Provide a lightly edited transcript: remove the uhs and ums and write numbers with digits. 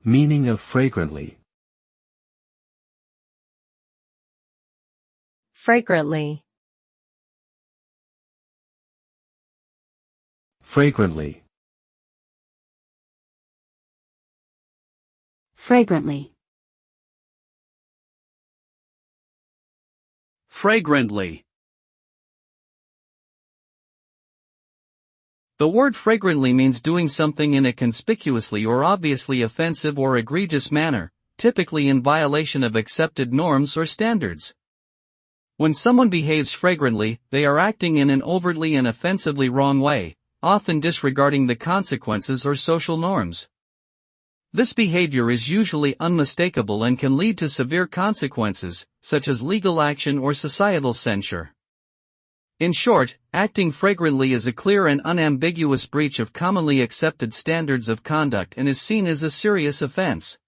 Meaning of fragrantly. Fragrantly. Fragrantly. Fragrantly. Fragrantly. The word fragrantly means doing something in a conspicuously or obviously offensive or egregious manner, typically in violation of accepted norms or standards. When someone behaves fragrantly, they are acting in an overtly and offensively wrong way, often disregarding the consequences or social norms. This behavior is usually unmistakable and can lead to severe consequences, such as legal action or societal censure. In short, acting fragrantly is a clear and unambiguous breach of commonly accepted standards of conduct and is seen as a serious offense.